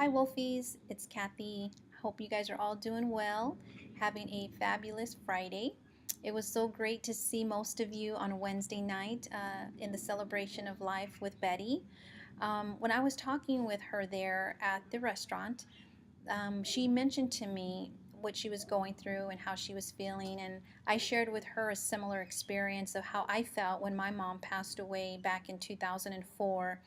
Hi, Wolfies. It's Cathy. Hope you guys are all doing well, having a fabulous Friday. It was so great to see most of you on Wednesday night in the celebration of life with Betty. When I was talking with her there at the restaurant, she mentioned to me what she was going through and how she was feeling, and I shared with her a similar experience of how I felt when my mom passed away back in 2004.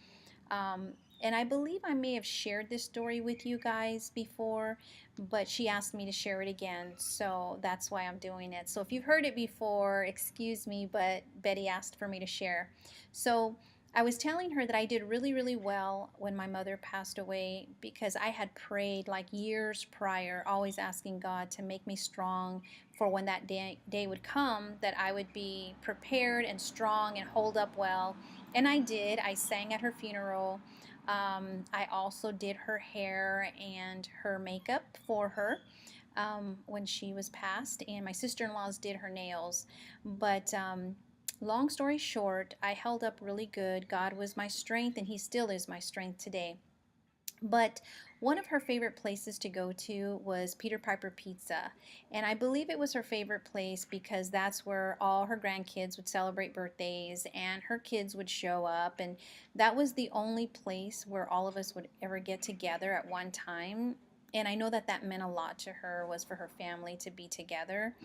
um, and I believe I may have shared this story with you guys before, but she asked me to share it again, so that's why I'm doing it. So if you've heard it before, excuse me, but Betty asked for me to share. So I was telling her that I did really, really well when my mother passed away because I had prayed like years prior, always asking God to make me strong for when that day would come, that I would be prepared and strong and hold up well. And I did. I sang at her funeral. I also did her hair and her makeup for her when she was passed, and my sister-in-laws did her nails. But long story short, I held up really good. God was my strength, and He still is my strength today. But one of her favorite places to go to was Peter Piper Pizza. And I believe it was her favorite place because that's where all her grandkids would celebrate birthdays and her kids would show up. And that was the only place where all of us would ever get together at one time. And I know that that meant a lot to her, was for her family to be together,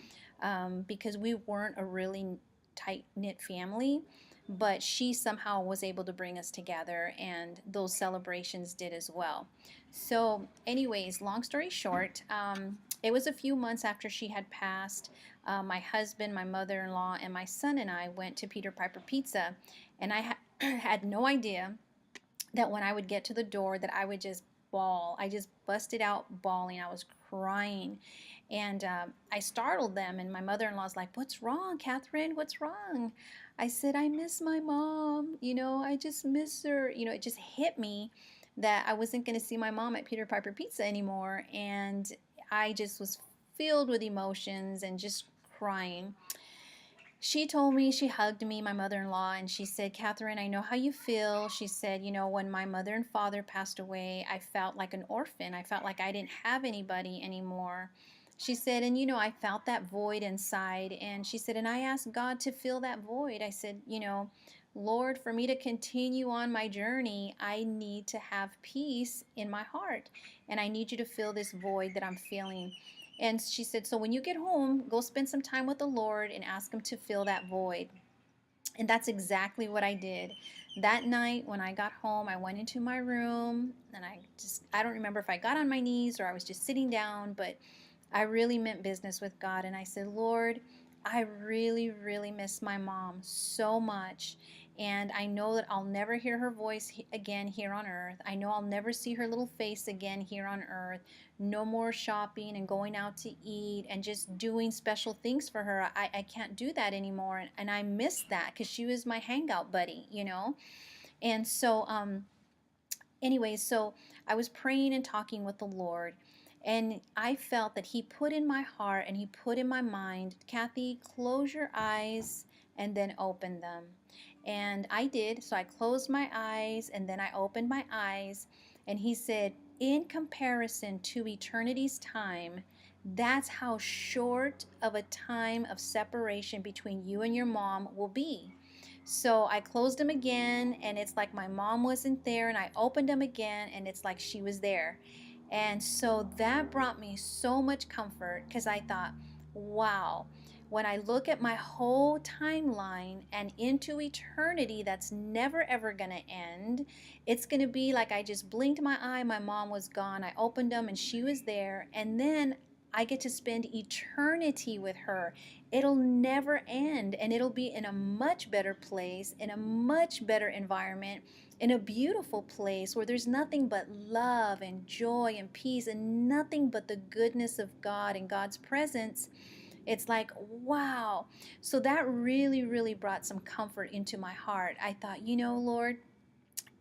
because we weren't a really tight knit family, but she somehow was able to bring us together, and those celebrations did as well. So, anyways, long story short, it was a few months after she had passed. My husband, my mother in law, and my son and I went to Peter Piper Pizza, and I had no idea that when I would get to the door that I would just bawl. I just busted out bawling. I was crying, and I startled them. And my mother-in-law's like, "What's wrong, Catherine? What's wrong?" I said, "I miss my mom. I just miss her." It just hit me that I wasn't going to see my mom at Peter Piper Pizza anymore, and I just was filled with emotions and just crying. She told me, she hugged me, my mother in law, and she said, "Catherine, I know how you feel." She said, "When my mother and father passed away, I felt like an orphan. I felt like I didn't have anybody anymore." She said, "And I felt that void inside." And she said, "And I asked God to fill that void." I said, "Lord, for me to continue on my journey, I need to have peace in my heart. And I need you to fill this void that I'm feeling." And she said, "So when you get home, go spend some time with the Lord and ask Him to fill that void." And that's exactly what I did. That night when I got home, I went into my room and I don't remember if I got on my knees or I was just sitting down, but I really meant business with God. And I said, "Lord, I really, really miss my mom so much. And I know that I'll never hear her voice again here on earth. I know I'll never see her little face again here on earth. No more shopping and going out to eat and just doing special things for her. I can't do that anymore." And I miss that because she was my hangout buddy. And so, anyways, so I was praying and talking with the Lord, and I felt that He put in my heart and He put in my mind, "Cathy, close your eyes and then open them." And I did. So I closed my eyes and then I opened my eyes, and He said, "In comparison to eternity's time, that's how short of a time of separation between you and your mom will be." So I closed them again, and it's like my mom wasn't there, and I opened them again, and it's like she was there. And so that brought me so much comfort because I thought, wow, when I look at my whole timeline and into eternity that's never ever going to end, it's going to be like I just blinked my eye, my mom was gone, I opened them, and she was there, and then I get to spend eternity with her. It'll never end, and it'll be in a much better place, in a much better environment, in a beautiful place where there's nothing but love and joy and peace and nothing but the goodness of God and God's presence. It's like, wow. So that really, really brought some comfort into my heart. I thought, Lord,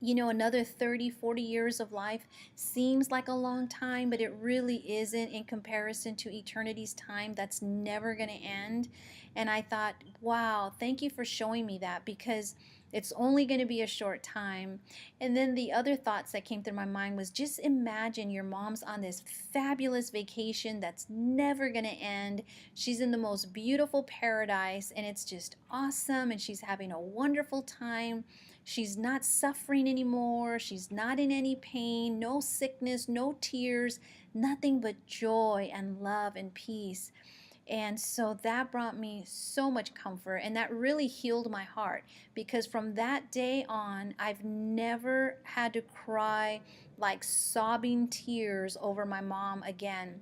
another 30, 40 years of life seems like a long time, but it really isn't in comparison to eternity's time that's never going to end. And I thought, wow, thank you for showing me that, because It's only going to be a short time. And then the other thoughts that came through my mind was just imagine your mom's on this fabulous vacation that's never going to end. She's in the most beautiful paradise and it's just awesome and she's having a wonderful time. She's not suffering anymore. She's not in any pain, no sickness, no tears, nothing but joy and love and peace. And so that brought me so much comfort and that really healed my heart because from that day on, I've never had to cry like sobbing tears over my mom again.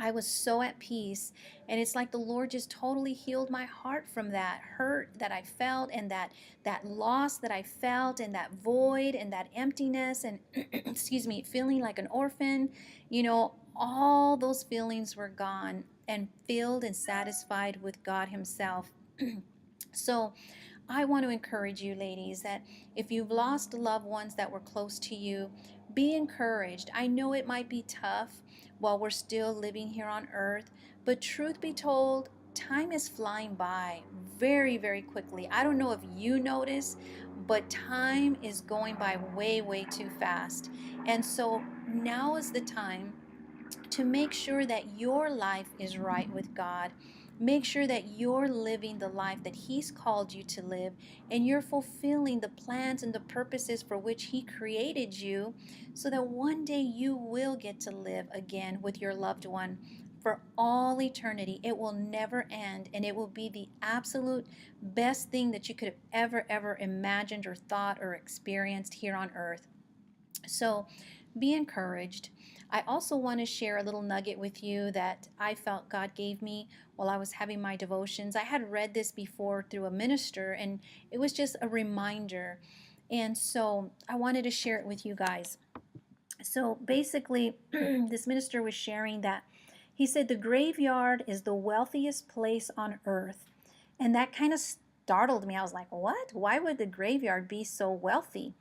I was so at peace, and it's like the Lord just totally healed my heart from that hurt that I felt and that loss that I felt and that void and that emptiness and excuse me, feeling like an orphan. All those feelings were gone and filled and satisfied with God himself. So I want to encourage you, ladies, that if you've lost loved ones that were close to you, be encouraged. I know it might be tough while we're still living here on earth, but truth be told, time is flying by very, very quickly. I don't know if you notice, but time is going by way, way too fast. And so now is the time to make sure that your life is right with God. Make sure that you're living the life that He's called you to live and you're fulfilling the plans and the purposes for which He created you so that one day you will get to live again with your loved one for all eternity. It will never end and it will be the absolute best thing that you could have ever imagined or thought or experienced here on earth. So be encouraged. I also want to share a little nugget with you that I felt God gave me while I was having my devotions. I had read this before through a minister, and it was just a reminder. And so I wanted to share it with you guys. So basically, this minister was sharing that he said the graveyard is the wealthiest place on earth. And that kind of startled me. I was like, what? Why would the graveyard be so wealthy?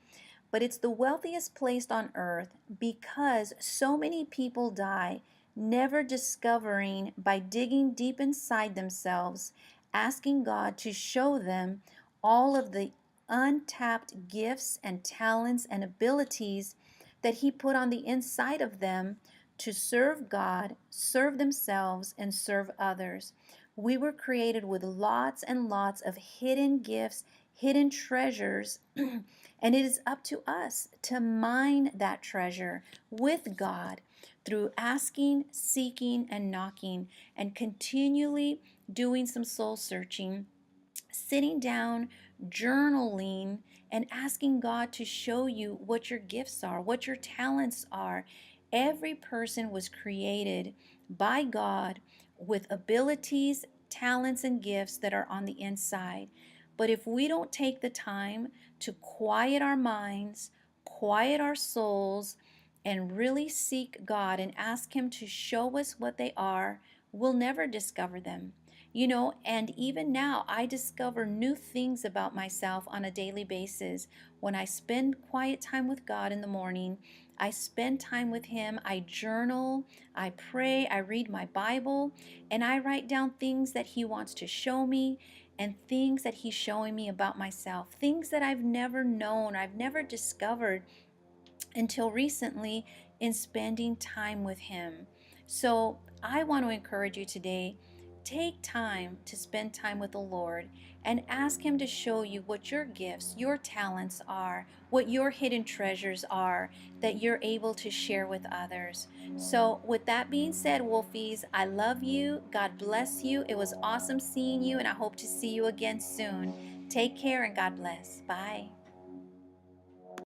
But it's the wealthiest place on earth because so many people die never discovering by digging deep inside themselves, asking God to show them all of the untapped gifts and talents and abilities that He put on the inside of them to serve God, serve themselves, and serve others. We were created with lots and lots of hidden gifts, hidden treasures, and it is up to us to mine that treasure with God through asking, seeking, and knocking, and continually doing some soul searching, sitting down, journaling, and asking God to show you what your gifts are, what your talents are. Every person was created by God with abilities, talents, and gifts that are on the inside. But if we don't take the time to quiet our minds, quiet our souls, and really seek God and ask Him to show us what they are, we'll never discover them. And even now, I discover new things about myself on a daily basis. When I spend quiet time with God in the morning, I spend time with Him, I journal, I pray, I read my Bible, and I write down things that He wants to show me and things that He's showing me about myself, things that I've never known, I've never discovered until recently in spending time with Him. So I want to encourage you today, take time to spend time with the Lord and ask Him to show you what your gifts, your talents are, what your hidden treasures are that you're able to share with others. So with that being said, Wolfies, I love you. God bless you. It was awesome seeing you, and I hope to see you again soon. Take care and God bless. Bye.